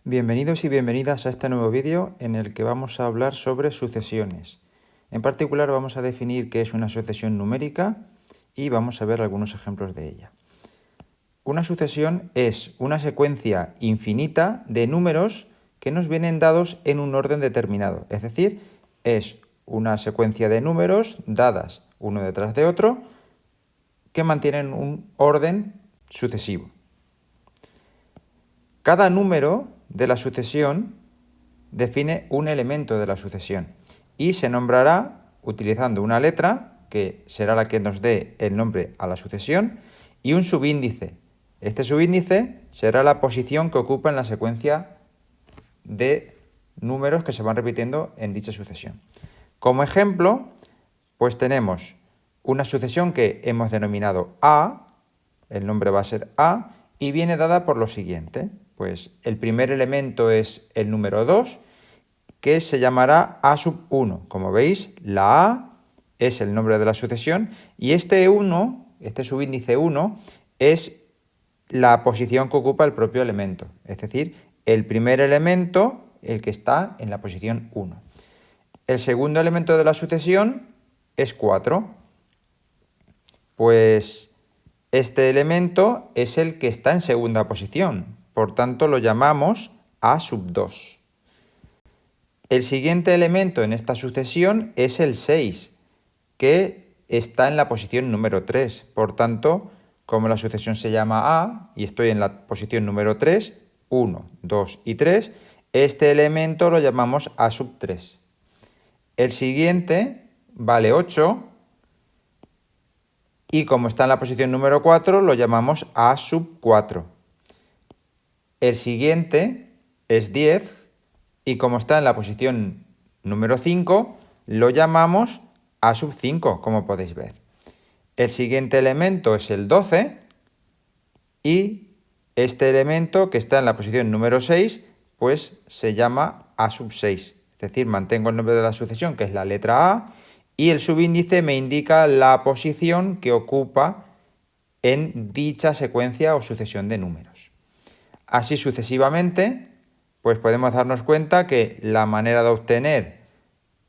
Bienvenidos y bienvenidas a este nuevo vídeo en el que vamos a hablar sobre sucesiones. En particular vamos a definir qué es una sucesión numérica y vamos a ver algunos ejemplos de ella. Una sucesión es una secuencia infinita de números que nos vienen dados en un orden determinado, es decir, es una secuencia de números dadas uno detrás de otro que mantienen un orden sucesivo. Cada número de la sucesión define un elemento de la sucesión y se nombrará utilizando una letra, que será la que nos dé el nombre a la sucesión, y un subíndice. Este subíndice será la posición que ocupa en la secuencia de números que se van repitiendo en dicha sucesión. Como ejemplo, pues tenemos una sucesión que hemos denominado A, el nombre va a ser A, y viene dada por lo siguiente. Pues el primer elemento es el número 2, que se llamará A sub 1. Como veis, la A es el nombre de la sucesión y este 1, este subíndice 1, es la posición que ocupa el propio elemento. Es decir, el primer elemento, el que está en la posición 1. El segundo elemento de la sucesión es 4. Pues este elemento es el que está en segunda posición. Por tanto, lo llamamos A sub 2. El siguiente elemento en esta sucesión es el 6, que está en la posición número 3. Por tanto, como la sucesión se llama A y estoy en la posición número 3, 1, 2 y 3, este elemento lo llamamos A sub 3. El siguiente vale 8 y como está en la posición número 4 lo llamamos A sub 4. El siguiente es 10 y como está en la posición número 5 lo llamamos A sub 5, como podéis ver. El siguiente elemento es el 12 y este elemento que está en la posición número 6 pues se llama A sub 6. Es decir, mantengo el nombre de la sucesión, que es la letra A, y el subíndice me indica la posición que ocupa en dicha secuencia o sucesión de números. Así sucesivamente, pues podemos darnos cuenta que la manera de obtener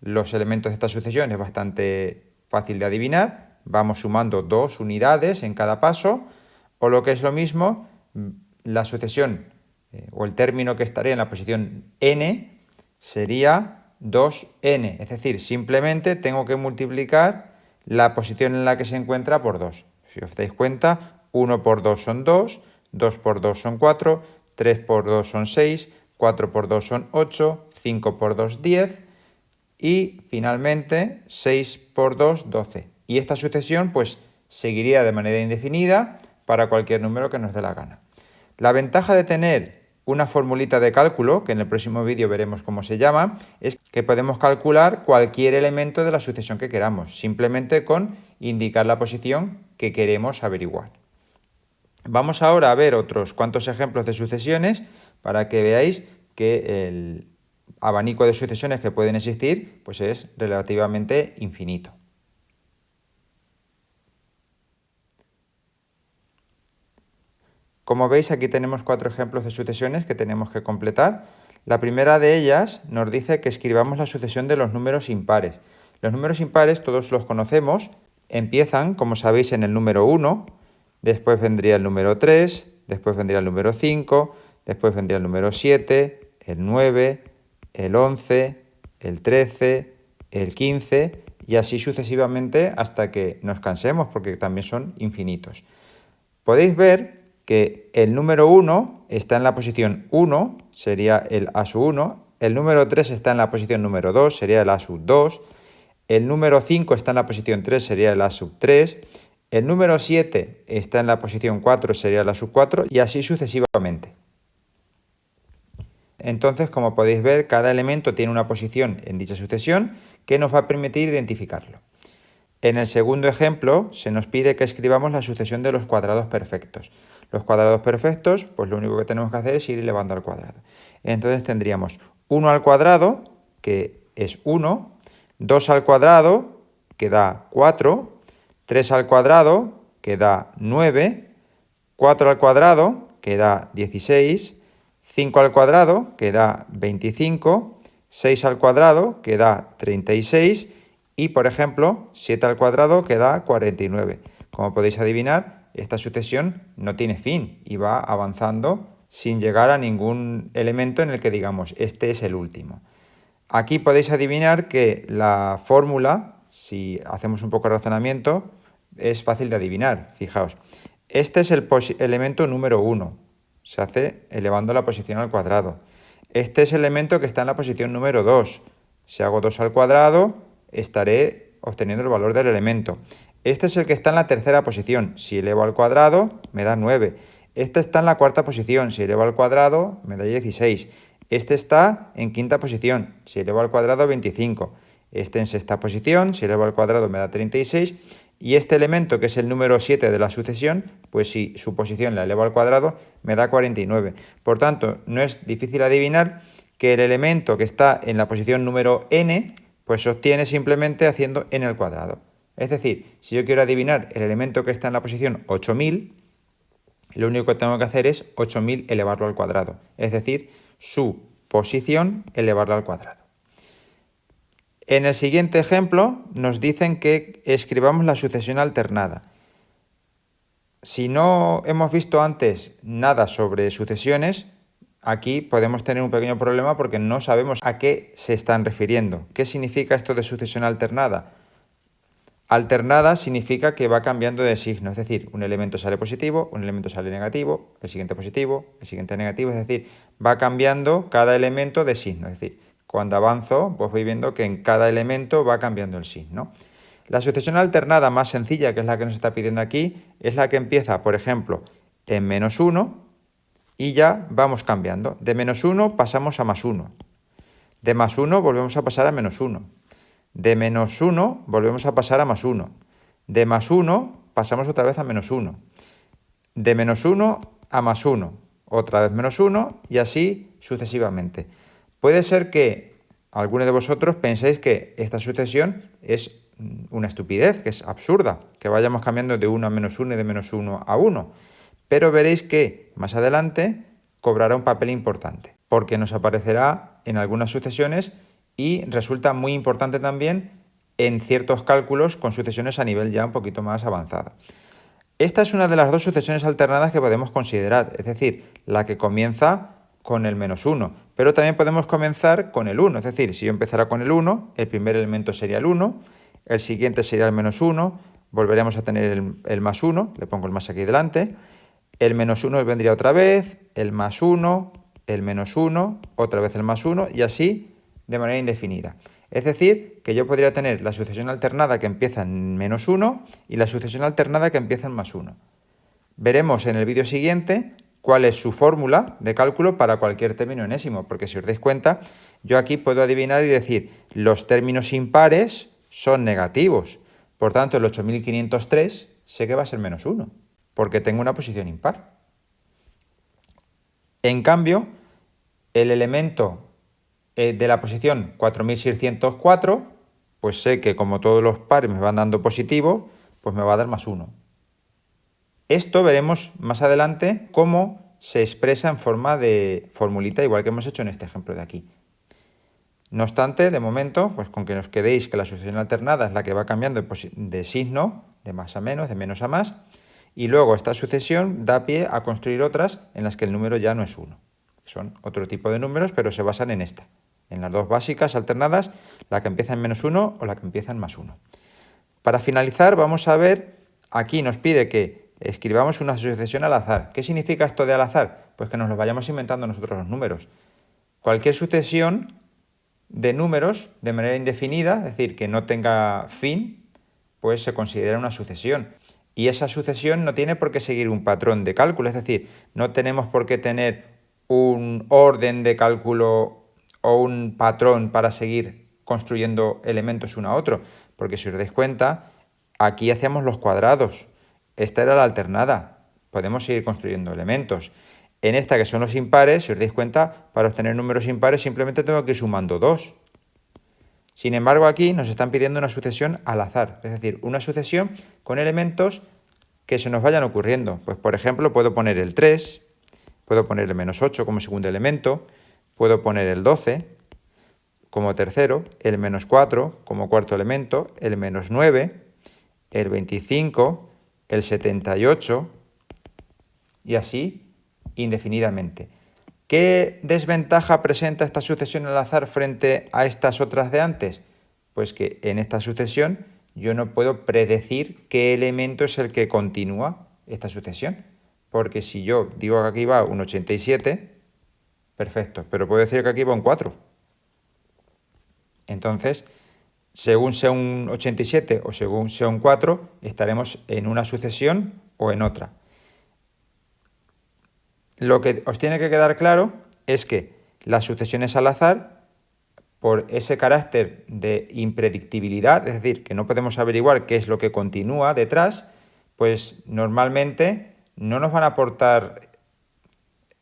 los elementos de esta sucesión es bastante fácil de adivinar. Vamos sumando 2 unidades en cada paso, o lo que es lo mismo, la sucesión o el término que estaría en la posición n sería 2n, es decir, simplemente tengo que multiplicar la posición en la que se encuentra por 2. Si os dais cuenta, 1 por 2 son 2, 2 por 2 son 4, 3 por 2 son 6, 4 por 2 son 8, 5 por 2 10 y finalmente 6 por 2 12. Y esta sucesión pues seguiría de manera indefinida para cualquier número que nos dé la gana. La ventaja de tener una formulita de cálculo, que en el próximo vídeo veremos cómo se llama, es que podemos calcular cualquier elemento de la sucesión que queramos, simplemente con indicar la posición que queremos averiguar. Vamos ahora a ver otros cuantos ejemplos de sucesiones para que veáis que el abanico de sucesiones que pueden existir pues es relativamente infinito. Como veis, aquí tenemos 4 ejemplos de sucesiones que tenemos que completar. La primera de ellas nos dice que escribamos la sucesión de los números impares. Los números impares todos los conocemos, empiezan, como sabéis, en el número 1, después vendría el número 3, después vendría el número 5, después vendría el número 7, el 9, el 11, el 13, el 15 y así sucesivamente hasta que nos cansemos, porque también son infinitos. Podéis ver que el número 1 está en la posición 1, sería el A sub 1, el número 3 está en la posición número 2, sería el A sub 2, el número 5 está en la posición 3, sería el A sub 3, el número 7 está en la posición 4, sería el A sub 4 y así sucesivamente. Entonces, como podéis ver, cada elemento tiene una posición en dicha sucesión que nos va a permitir identificarlo. En el segundo ejemplo se nos pide que escribamos la sucesión de los cuadrados perfectos. Los cuadrados perfectos, pues lo único que tenemos que hacer es ir elevando al cuadrado. Entonces tendríamos 1 al cuadrado, que es 1, 2 al cuadrado, que da 4, 3 al cuadrado, que da 9, 4 al cuadrado, que da 16, 5 al cuadrado, que da 25, 6 al cuadrado, que da 36, y, por ejemplo, 7 al cuadrado, que da 49. Como podéis adivinar, esta sucesión no tiene fin y va avanzando sin llegar a ningún elemento en el que digamos, este es el último. Aquí podéis adivinar que la fórmula, si hacemos un poco de razonamiento, es fácil de adivinar. Fijaos, este es el elemento número 1, se hace elevando la posición al cuadrado. Este es el elemento que está en la posición número 2. Si hago 2 al cuadrado, estaré obteniendo el valor del elemento. Este es el que está en la tercera posición. Si elevo al cuadrado, me da 9. Este está en la cuarta posición. Si elevo al cuadrado, me da 16. Este está en quinta posición. Si elevo al cuadrado, 25. Este en sexta posición. Si elevo al cuadrado, me da 36. Y este elemento, que es el número 7 de la sucesión, pues si su posición la elevo al cuadrado, me da 49. Por tanto, no es difícil adivinar que el elemento que está en la posición número n, pues se obtiene simplemente haciendo n al cuadrado. Es decir, si yo quiero adivinar el elemento que está en la posición 8000, lo único que tengo que hacer es 8000 elevarlo al cuadrado. Es decir, su posición elevarla al cuadrado. En el siguiente ejemplo nos dicen que escribamos la sucesión alternada. Si no hemos visto antes nada sobre sucesiones, aquí podemos tener un pequeño problema porque no sabemos a qué se están refiriendo. ¿Qué significa esto de sucesión alternada? Alternada significa que va cambiando de signo, es decir, un elemento sale positivo, un elemento sale negativo, el siguiente positivo, el siguiente negativo, es decir, va cambiando cada elemento de signo, es decir, cuando avanzo, pues voy viendo que en cada elemento va cambiando el signo. La sucesión alternada más sencilla, que es la que nos está pidiendo aquí, es la que empieza, por ejemplo, en -1 y ya vamos cambiando. De -1 pasamos a +1. De +1 volvemos a pasar a -1. De -1 volvemos a pasar a +1. De +1 pasamos otra vez a -1. De -1 a +1. Otra vez -1 y así sucesivamente. Puede ser que alguno de vosotros penséis que esta sucesión es una estupidez, que es absurda, que vayamos cambiando de 1 a -1 y de -1 a 1. Pero veréis que más adelante cobrará un papel importante, porque nos aparecerá en algunas sucesiones y resulta muy importante también en ciertos cálculos con sucesiones a nivel ya un poquito más avanzado. Esta es una de las dos sucesiones alternadas que podemos considerar, es decir, la que comienza con el -1, pero también podemos comenzar con el 1, es decir, si yo empezara con el 1, el primer elemento sería el 1, el siguiente sería el -1, volveremos a tener el +1, le pongo el más aquí delante, el -1 vendría otra vez, el +1, el -1, otra vez el +1 y así de manera indefinida. Es decir, que yo podría tener la sucesión alternada que empieza en -1 y la sucesión alternada que empieza en +1. Veremos en el vídeo siguiente cuál es su fórmula de cálculo para cualquier término enésimo, porque si os dais cuenta, yo aquí puedo adivinar y decir los términos impares son negativos. Por tanto, el 8503 sé que va a ser -1, porque tengo una posición impar. En cambio, el elemento de la posición 4604, pues sé que como todos los pares me van dando positivo, pues me va a dar +1. Esto veremos más adelante cómo se expresa en forma de formulita, igual que hemos hecho en este ejemplo de aquí. No obstante, de momento, pues con que nos quedéis que la sucesión alternada es la que va cambiando de signo, de más a menos, de menos a más, y luego esta sucesión da pie a construir otras en las que el número ya no es 1. Son otro tipo de números, pero se basan en esta, en las dos básicas alternadas, la que empieza en -1 o la que empieza en +1. Para finalizar, vamos a ver, aquí nos pide que escribamos una sucesión al azar. ¿Qué significa esto de al azar? Pues que nos lo vayamos inventando nosotros los números. Cualquier sucesión de números de manera indefinida, es decir, que no tenga fin, pues se considera una sucesión. Y esa sucesión no tiene por qué seguir un patrón de cálculo, es decir, no tenemos por qué tener un orden de cálculo o un patrón para seguir construyendo elementos uno a otro, porque si os dais cuenta, aquí hacíamos los cuadrados, esta era la alternada, podemos seguir construyendo elementos. En esta que son los impares, si os dais cuenta, para obtener números impares simplemente tengo que ir sumando 2. Sin embargo, aquí nos están pidiendo una sucesión al azar, es decir, una sucesión con elementos que se nos vayan ocurriendo. Pues por ejemplo, puedo poner el 3, Puedo poner el menos 8 como segundo elemento, puedo poner el 12 como tercero, el menos 4 como cuarto elemento, el menos 9, el 25, el 78 y así indefinidamente. ¿Qué desventaja presenta esta sucesión al azar frente a estas otras de antes? Pues que en esta sucesión yo no puedo predecir qué elemento es el que continúa esta sucesión. Porque si yo digo que aquí va un 87, perfecto, pero puedo decir que aquí va un 4. Entonces, según sea un 87 o según sea un 4, estaremos en una sucesión o en otra. Lo que os tiene que quedar claro es que las sucesiones al azar, por ese carácter de impredictibilidad, es decir, que no podemos averiguar qué es lo que continúa detrás, pues normalmente no nos van a aportar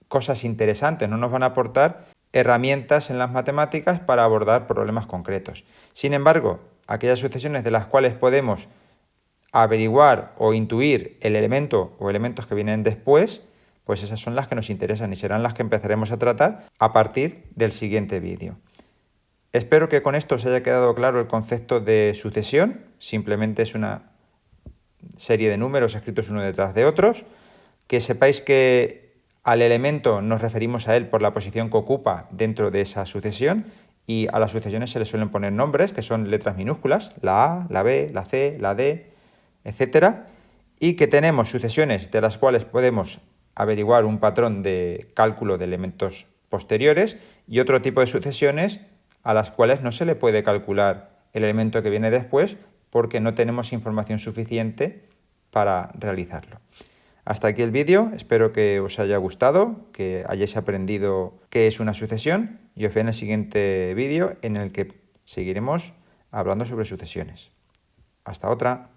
cosas interesantes, no nos van a aportar herramientas en las matemáticas para abordar problemas concretos. Sin embargo, aquellas sucesiones de las cuales podemos averiguar o intuir el elemento o elementos que vienen después, pues esas son las que nos interesan y serán las que empezaremos a tratar a partir del siguiente vídeo. Espero que con esto os haya quedado claro el concepto de sucesión. Simplemente es una serie de números escritos uno detrás de otros. Que sepáis que al elemento nos referimos a él por la posición que ocupa dentro de esa sucesión y a las sucesiones se le suelen poner nombres que son letras minúsculas, la A, la B, la C, la D, etcétera, y que tenemos sucesiones de las cuales podemos averiguar un patrón de cálculo de elementos posteriores y otro tipo de sucesiones a las cuales no se le puede calcular el elemento que viene después porque no tenemos información suficiente para realizarlo. Hasta aquí el vídeo, espero que os haya gustado, que hayáis aprendido qué es una sucesión y os veo en el siguiente vídeo en el que seguiremos hablando sobre sucesiones. Hasta otra.